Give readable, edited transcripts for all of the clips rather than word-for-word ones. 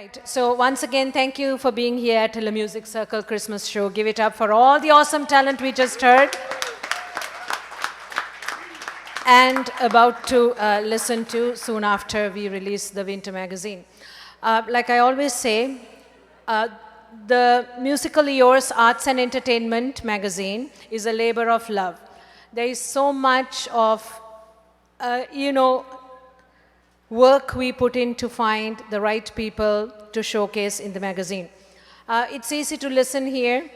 right. So once again, thank you for being here at the Music Circle Christmas show. Give it up for all the awesome talent we just heard and about to listen to soon after we release the Winter magazine. Like I always say, the Musically Yours Arts and Entertainment magazine is a labor of love. There is so much of, work we put in to find the right people to showcase in the magazine. It's easy to listen here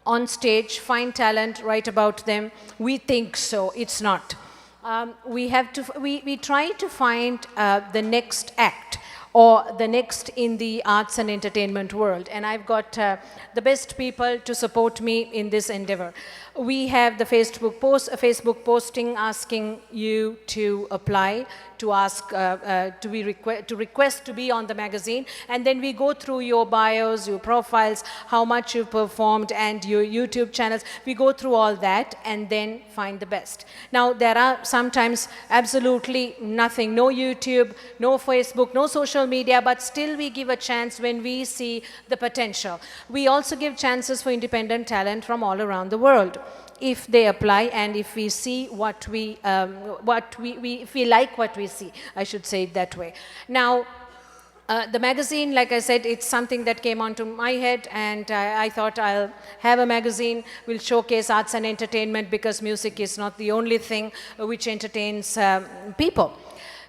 on stage, find talent, write about them. We think so, it's not. We try to find the next act or the next in the arts and entertainment world. And I've got the best people to support me in this endeavor. We have the Facebook posting asking you to apply, to ask, to request to be on the magazine. And then we go through your bios, your profiles, how much you've performed, and your YouTube channels. We go through all that and then find the best. Now, there are sometimes absolutely nothing, no YouTube, no Facebook, no social media, but still we give a chance when we see the potential. We also give chances for independent talent from all around the world, if they apply and if we see if we like what we see, I should say it that way. Now, the magazine, like I said, it's something that came onto my head, and I thought I'll have a magazine, will showcase arts and entertainment, because music is not the only thing which entertains people.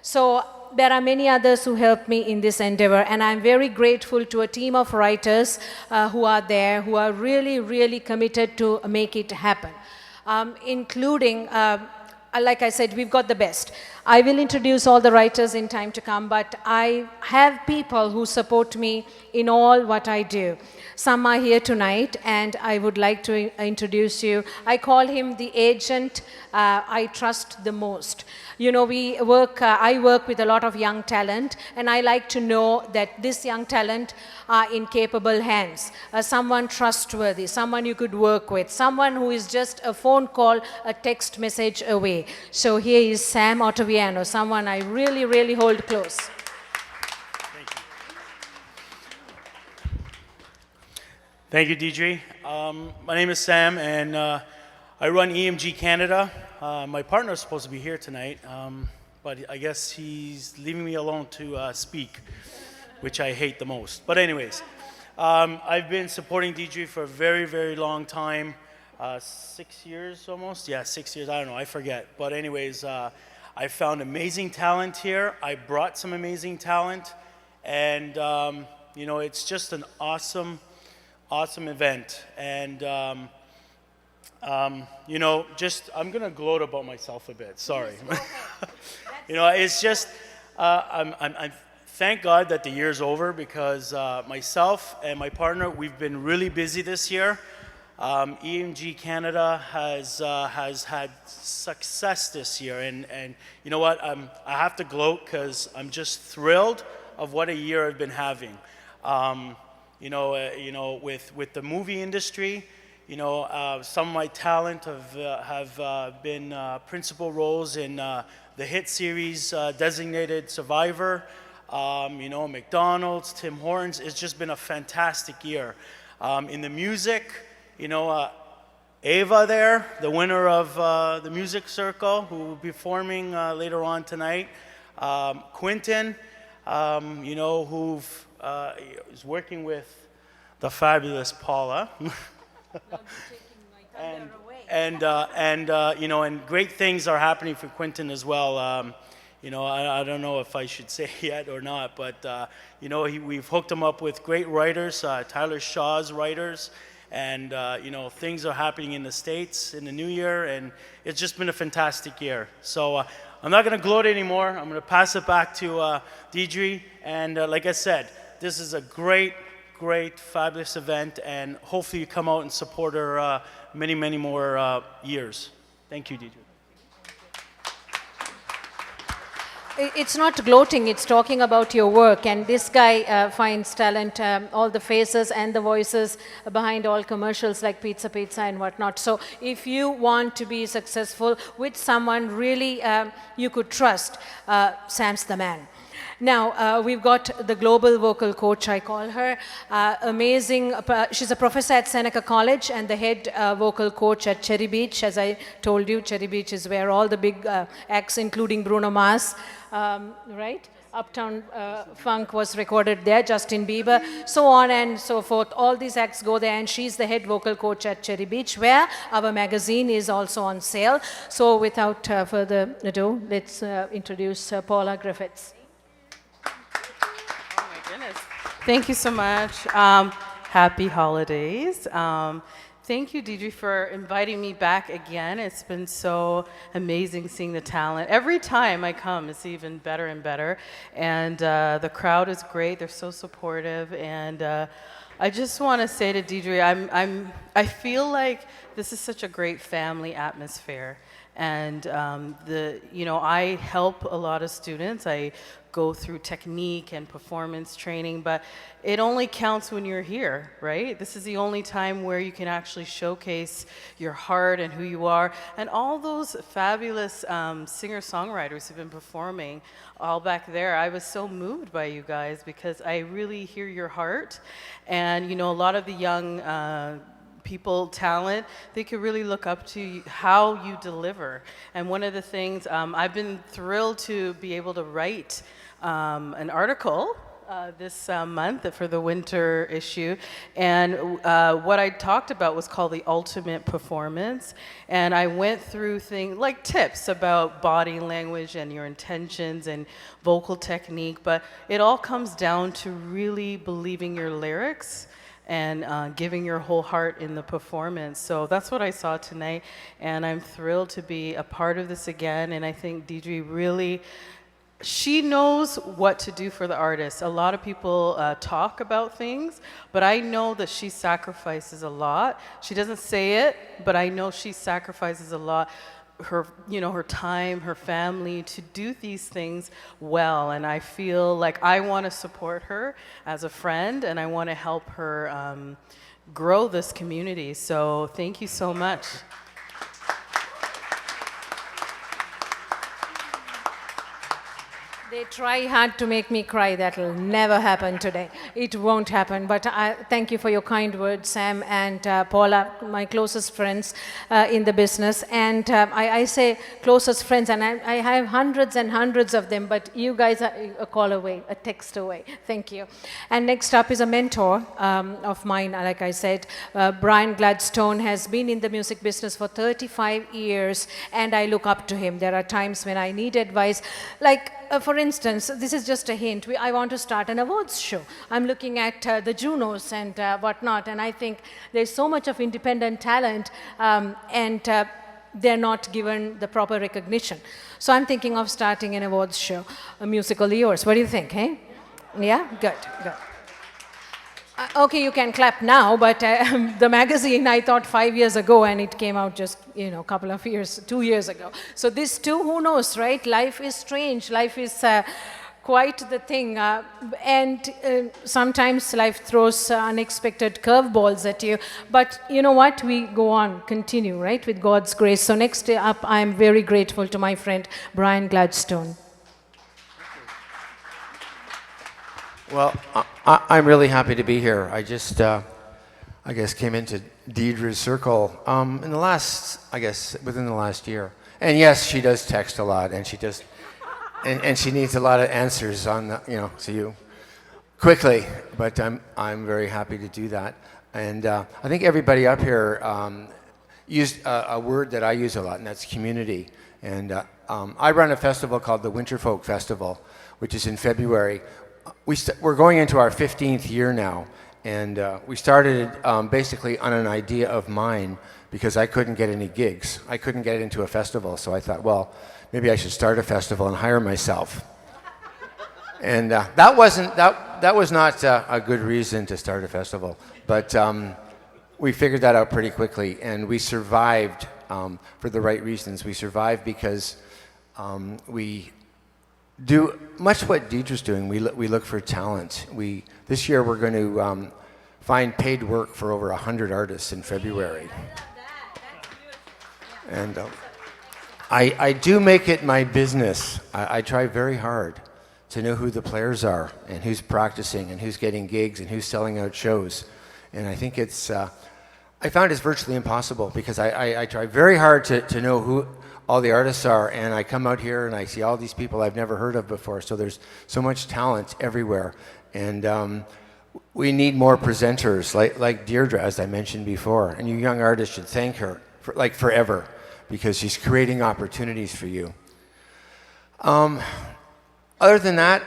So there are many others who helped me in this endeavor, and I'm very grateful to a team of writers who are there, who are really, really committed to make it happen, including, like I said, we've got the best. I will introduce all the writers in time to come, but I have people who support me in all what I do. Some are here tonight, and I would like to introduce you. I call him the agent I trust the most. You know, I work with a lot of young talent, and I like to know that this young talent are in capable hands. Someone trustworthy, someone you could work with, someone who is just a phone call, a text message away. So here is Sam Ottaviano, someone I really, really hold close. Thank you, Deidre. My name is Sam, and I run EMG Canada. My partner is supposed to be here tonight, but I guess he's leaving me alone to speak, which I hate the most. But anyways, I've been supporting Deidre for a very, very long time, 6 years almost. Yeah, 6 years, I don't know, I forget. But anyways, I found amazing talent here. I brought some amazing talent, and it's just an awesome event. And I'm gonna gloat about myself a bit. Sorry. It's just I thank God that the year's over, because myself and my partner, we've been really busy this year. EMG Canada has had success this year, and you know what? I have to gloat, because I'm just thrilled of what a year I've been having. With the movie industry, some of my talent have been principal roles in the hit series Designated Survivor, McDonald's, Tim Hortons. It's just been a fantastic year. In the music, Ava there, the winner of the Music Circle, who will be performing later on tonight. Quentin, who is working with the fabulous Paula. And great things are happening for Quentin as well. I don't know if I should say yet or not, but we've hooked him up with great writers, Tyler Shaw's writers, and things are happening in the States in the new year, and it's just been a fantastic year. So I'm not going to gloat anymore. I'm going to pass it back to Deidre, and like I said, this is a great, fabulous event, and hopefully you come out and support her many, many more years. Thank you, Deidre. It's not gloating, it's talking about your work. And this guy finds talent, all the faces and the voices behind all commercials like Pizza Pizza and whatnot. So if you want to be successful with someone really you could trust, Sam's the man. Now, we've got the global vocal coach, I call her. Amazing. She's a professor at Seneca College and the head vocal coach at Cherry Beach. As I told you, Cherry Beach is where all the big acts, including Bruno Mars, right? Uptown Funk was recorded there, Justin Bieber, so on and so forth. All these acts go there, and she's the head vocal coach at Cherry Beach, where our magazine is also on sale. So without further ado, let's introduce Paula Griffiths. Oh my goodness. Thank you so much. Happy holidays. Thank you, Deidre, for inviting me back again. It's been so amazing seeing the talent. Every time I come, it's even better and better. And the crowd is great. They're so supportive. And I just want to say to Deidre, I feel like this is such a great family atmosphere. And I help a lot of students. I go through technique and performance training, but it only counts when you're here, right? This is the only time where you can actually showcase your heart and who you are. And all those fabulous singer-songwriters who've been performing all back there, I was so moved by you guys because I really hear your heart. And, a lot of the young people, talent, they could really look up to how you deliver. And one of the things, I've been thrilled to be able to write an article this month for the winter issue. And what I talked about was called the ultimate performance. And I went through things like tips about body language and your intentions and vocal technique, but it all comes down to really believing your lyrics and giving your whole heart in the performance. So that's what I saw tonight, and I'm thrilled to be a part of this again. And I think Deidre really, she knows what to do for the artist. A lot of people talk about things, but I know that she sacrifices a lot. She doesn't say it, but I know she sacrifices a lot. Her time, her family, to do these things well. And I feel like I want to support her as a friend, and I want to help her grow this community. So thank you so much. They try hard to make me cry. That will never happen today. It won't happen. But I thank you for your kind words, Sam and Paula, my closest friends in the business. And I say closest friends, and I have hundreds and hundreds of them, but you guys are a call away, a text away. Thank you. And next up is a mentor of mine, like I said. Brian Gladstone has been in the music business for 35 years, and I look up to him. There are times when I need advice, like, for instance, this is just a hint. I want to start an awards show. I'm looking at the Junos and whatnot, and I think there's so much of independent talent, and they're not given the proper recognition. So I'm thinking of starting an awards show, a musical yours. What do you think, hey? Yeah? Good, good. Okay, you can clap now, but the magazine I thought 5 years ago, and it came out just, a couple of years, 2 years ago. So this too, who knows, right? Life is strange. Life is quite the thing. And sometimes life throws unexpected curveballs at you. But you know what? We go on, continue, right, with God's grace. So next up, I'm very grateful to my friend, Brian Gladstone. Well, I'm really happy to be here. I just, I guess, came into Deidre's circle within the last year. And yes, she does text a lot, and she does, and she needs a lot of answers on the, to you quickly. But I'm very happy to do that. And I think everybody up here used a word that I use a lot, and that's community. And I run a festival called the Winter Folk Festival, which is in February. We're going into our 15th year now, and we started basically on an idea of mine because I couldn't get any gigs. I couldn't get into a festival, so I thought, well, maybe I should start a festival and hire myself. And that was not a good reason to start a festival, but we figured that out pretty quickly, and we survived for the right reasons. We survived because we do much what Deidre's doing. We look for talent. This year we're going to find paid work for over 100 artists in February. And I do make it my business. I try very hard to know who the players are and who's practicing and who's getting gigs and who's selling out shows. And I think it's, I found it's virtually impossible because I try very hard to know who all the artists are, and I come out here and I see all these people I've never heard of before. So there's so much talent everywhere. And we need more presenters like Deirdre, as I mentioned before. And you young artists should thank her for, like forever, because she's creating opportunities for you. Other than that,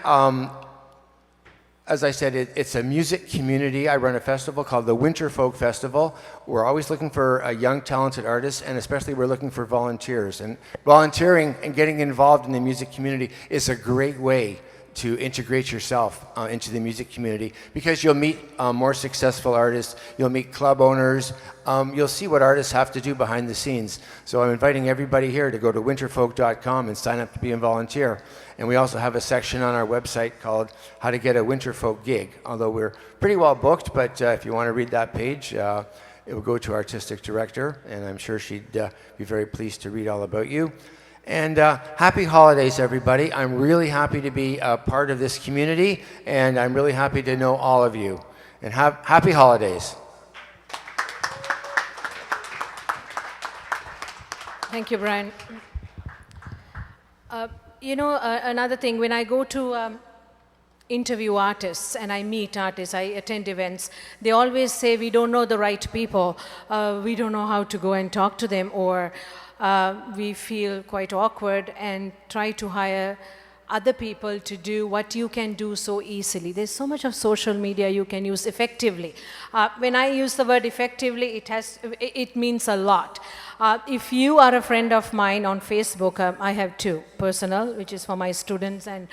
as I said, it's a music community. I run a festival called the Winter Folk Festival. We're always looking for young, talented artists, and especially we're looking for volunteers. And volunteering and getting involved in the music community is a great way to integrate yourself into the music community, because you'll meet more successful artists, you'll meet club owners, you'll see what artists have to do behind the scenes. So I'm inviting everybody here to go to winterfolk.com and sign up to be a volunteer. And we also have a section on our website called How to Get a Winterfolk Gig, although we're pretty well booked, but if you want to read that page, it will go to Artistic Director, and I'm sure she'd be very pleased to read all about you. And happy holidays, everybody. I'm really happy to be a part of this community, and I'm really happy to know all of you. And happy holidays. Thank you, Brian. Another thing, when I go to interview artists and I meet artists, I attend events, they always say, we don't know the right people, we don't know how to go and talk to them, or we feel quite awkward and try to hire other people to do what you can do so easily. There's so much of social media you can use effectively. When I use the word effectively, it means a lot. If you are a friend of mine on Facebook, I have two, personal, which is for my students and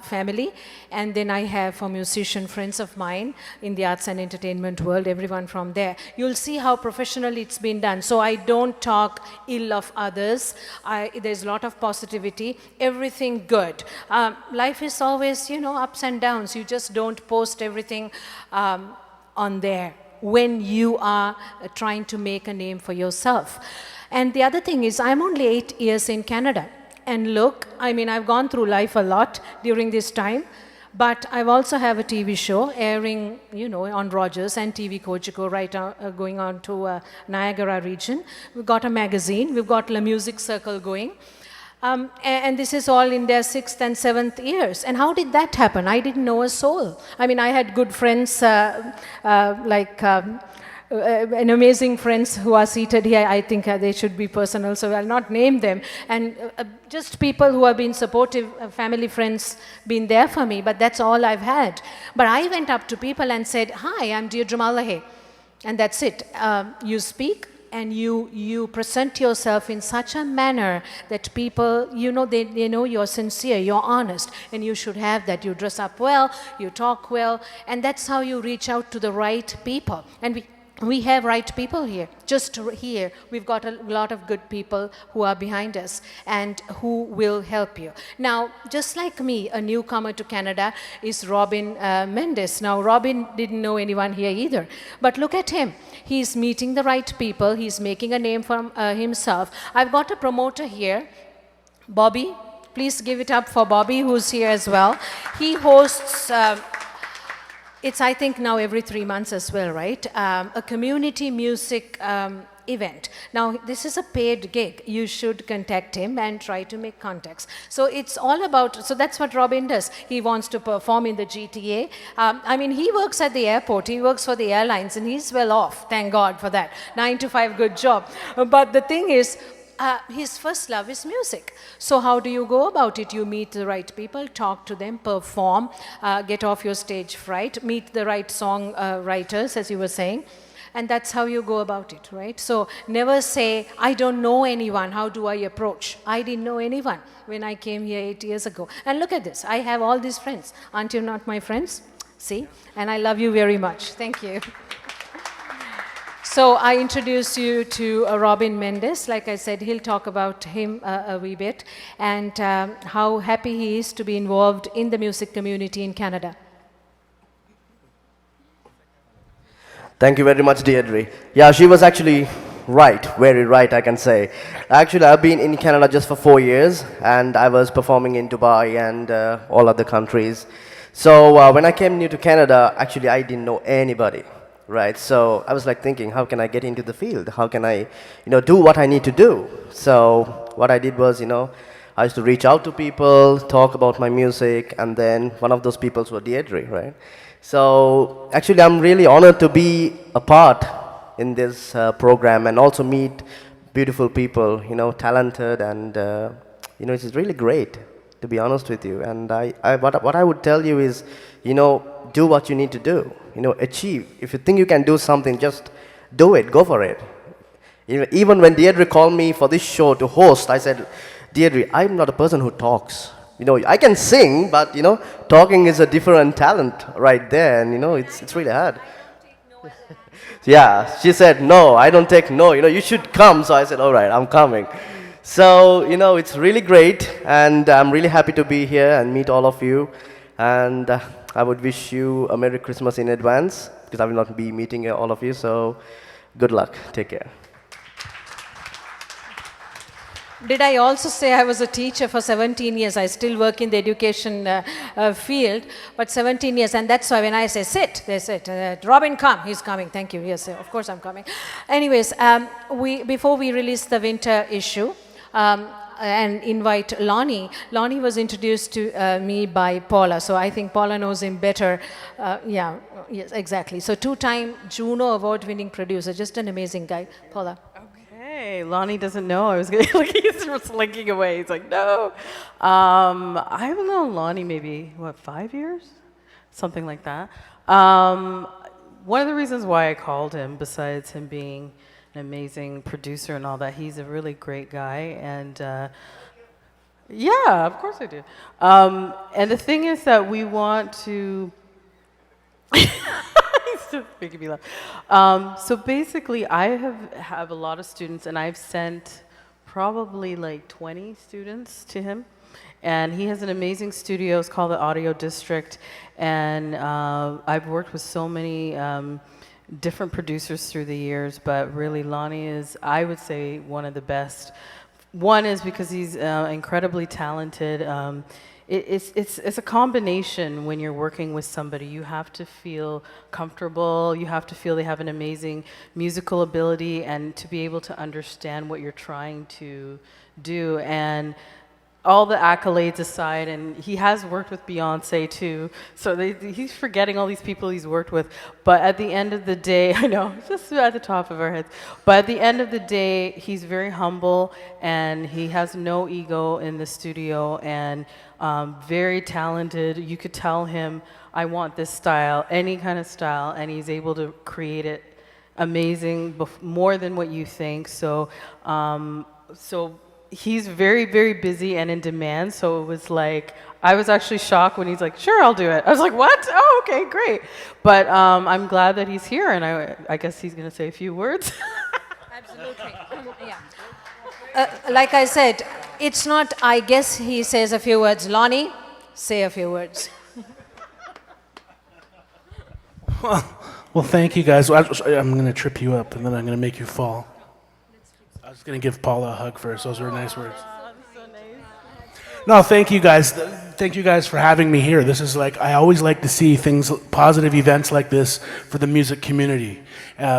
family, and then I have for musician friends of mine in the arts and entertainment world, everyone from there. You'll see how professionally it's been done. So I don't talk ill of others. There's a lot of positivity, everything good. Life is always, ups and downs. You just don't post everything on there when you are trying to make a name for yourself. And the other thing is, I'm only 8 years in Canada. And look, I've gone through life a lot during this time, but I also have a TV show airing, on Rogers and TV Cogeco going on to Niagara region. We've got a magazine. We've got La Musique Circle going. And this is all in their 6th and 7th years. And how did that happen? I didn't know a soul. I had good friends, an amazing friends who are seated here. I think they should be personal, so I'll not name them. And just people who have been supportive, family, friends, been there for me, but that's all I've had. But I went up to people and said, hi, I'm Deirdre Malahay. And that's it. You speak, and you present yourself in such a manner that people, they know you're sincere, you're honest, and you should have that. You dress up well, you talk well, and that's how you reach out to the right people. And we have right people here. Just here, we've got a lot of good people who are behind us and who will help you. Now, just like me, a newcomer to Canada is Robin Mendes. Now, Robin didn't know anyone here either, but look at him. He's meeting the right people. He's making a name for himself. I've got a promoter here, Bobby. Please give it up for Bobby, who's here as well. He hosts... it's, I think, now every 3 months as well, right? A community music event. Now, this is a paid gig. You should contact him and try to make contacts. So it's all about, so that's what Robin does. He wants to perform in the GTA. He works at the airport. He works for the airlines, and he's well off. Thank God for that. 9 to 5, good job. But the thing is, his first love is music. So how do you go about it? You meet the right people, talk to them, perform, get off your stage fright, meet the right song writers, as you were saying, and that's how you go about it, right? So never say, I don't know anyone, how do I approach? I didn't know anyone when I came here 8 years ago. And look at this, I have all these friends. Aren't you not my friends? See? And I love you very much. Thank you. So I introduce you to Robin Mendes. Like I said, he'll talk about him a wee bit and how happy he is to be involved in the music community in Canada. Thank you very much, Deirdre. Yeah, she was actually right, very right, I can say. Actually, I've been in Canada just for 4 years, and I was performing in Dubai and all other countries. So when I came new to Canada, actually, I didn't know anybody, right? So I was like thinking, how can I get into the field? How can I, do what I need to do? So what I did was, I used to reach out to people, talk about my music, and then one of those people was Deirdre, right? So actually, I'm really honored to be a part in this program and also meet beautiful people, talented, and it's really great, to be honest with you. And what I would tell you is, do what you need to do, achieve. If you think you can do something, just do it, go for it. Even when Deirdre called me for this show to host, I said, Deirdre, I'm not a person who talks. I can sing, but, talking is a different talent right there, and, it's really hard. Yeah, she said, no, I don't take no, you should come. So I said, all right, I'm coming. So, it's really great, and I'm really happy to be here and meet all of you. And I would wish you a Merry Christmas in advance, because I will not be meeting all of you, so good luck. Take care. Did I also say I was a teacher for 17 years? I still work in the education field, but 17 years, and that's why when I say sit, they sit. Robin, come. He's coming. Thank you. Yes, of course I'm coming. Anyways, before we release the winter issue, and invite Lonnie. Lonnie was introduced to me by Paula, so I think Paula knows him better. Yeah, yes, exactly. So two-time Juno Award-winning producer, just an amazing guy. Paula. Okay, Lonnie doesn't know I was going to, he's slinking away. He's like, no. I've known Lonnie maybe, 5 years? Something like that. One of the reasons why I called him, besides him being an amazing producer and all that, he's a really great guy, and yeah, of course I do. And the thing is that we want to he's just making me laugh. So basically, I have a lot of students, and I've sent probably like 20 students to him. And he has an amazing studio. It's called the Audio District, and I've worked with so many different producers through the years, but really Lonnie is, I would say, one of the best. One is because he's incredibly talented. It's a combination when you're working with somebody. You have to feel comfortable, you have to feel they have an amazing musical ability, and to be able to understand what you're trying to do. And all the accolades aside, and he has worked with Beyonce too, so he's forgetting all these people he's worked with. But at the end of the day, I know, just at the top of our heads, but at the end of the day, he's very humble, and he has no ego in the studio, and very talented. You could tell him, I want this style, any kind of style, and he's able to create it amazing, more than what you think. So, he's very, very busy and in demand, so it was like, I was actually shocked when he's like, sure, I'll do it. I was like, what? Oh, okay, great. But I'm glad that he's here, and I guess he's going to say a few words. Absolutely. Yeah. Like I said, it's not, I guess he says a few words. Lonnie, say a few words. Well, thank you guys. I'm going to trip you up, and then I'm going to make you fall. I was going to give Paula a hug first. Those were nice words. So nice. No, thank you guys. Thank you guys for having me here. This is like, I always like to see things, positive events like this for the music community,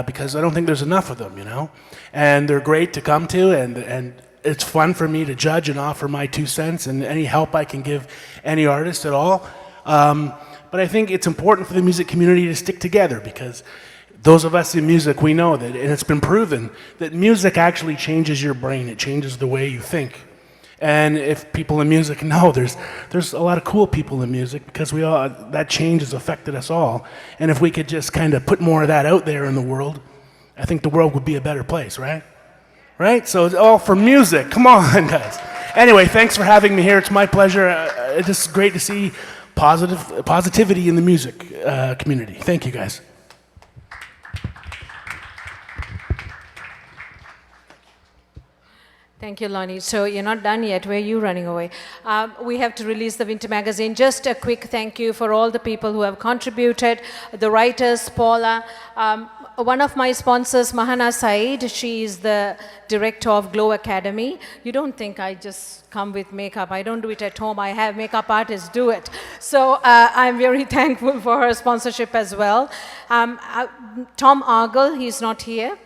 because I don't think there's enough of them, And they're great to come to, and it's fun for me to judge and offer my 2 cents and any help I can give any artist at all. But I think it's important for the music community to stick together, because those of us in music, we know that, and it's been proven, that music actually changes your brain. It changes the way you think. And if people in music know, there's a lot of cool people in music, because that change has affected us all. And if we could just kind of put more of that out there in the world, I think the world would be a better place, right? Right? So it's all for music. Come on, guys. Anyway, thanks for having me here. It's my pleasure. It's just great to see positivity in the music community. Thank you, guys. Thank you, Lonnie. So you're not done yet. Where are you running away? We have to release the Winter Magazine. Just a quick thank you for all the people who have contributed, the writers, Paula. One of my sponsors, Mahana Said, she is the director of Glow Academy. You don't think I just come with makeup. I don't do it at home. I have makeup artists do it. So I'm very thankful for her sponsorship as well. Tom Argel, he's not here.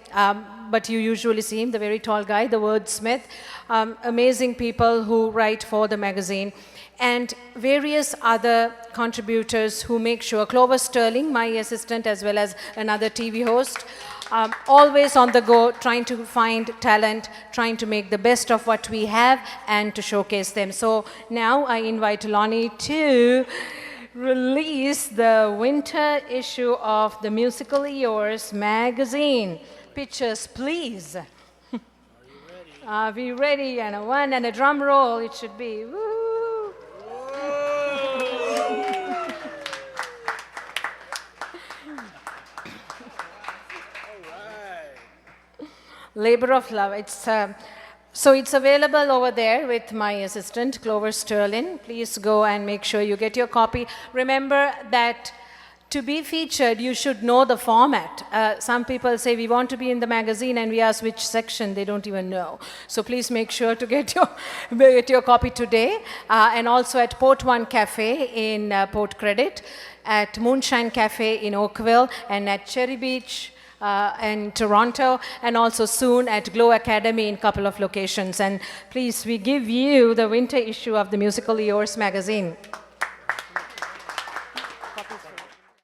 But you usually see him, the very tall guy, the wordsmith. Amazing people who write for the magazine. And various other contributors who make sure. Clover Sterling, my assistant, as well as another TV host, always on the go, trying to find talent, trying to make the best of what we have and to showcase them. So now I invite Lonnie to release the winter issue of the Musically Yours magazine. Pictures, please. Are we ready? And a one and a drum roll, it should be. Woo! Labor of Love. So it's available over there with my assistant, Clover Sterling. Please go and make sure you get your copy. Remember that to be featured, you should know the format. Some people say, we want to be in the magazine, and we ask which section, they don't even know. So please make sure to get your copy today. And also at Port One Cafe in Port Credit, at Moonshine Cafe in Oakville, and at Cherry Beach in Toronto, and also soon at Glow Academy in a couple of locations. And please, we give you the winter issue of the Musically Yours magazine.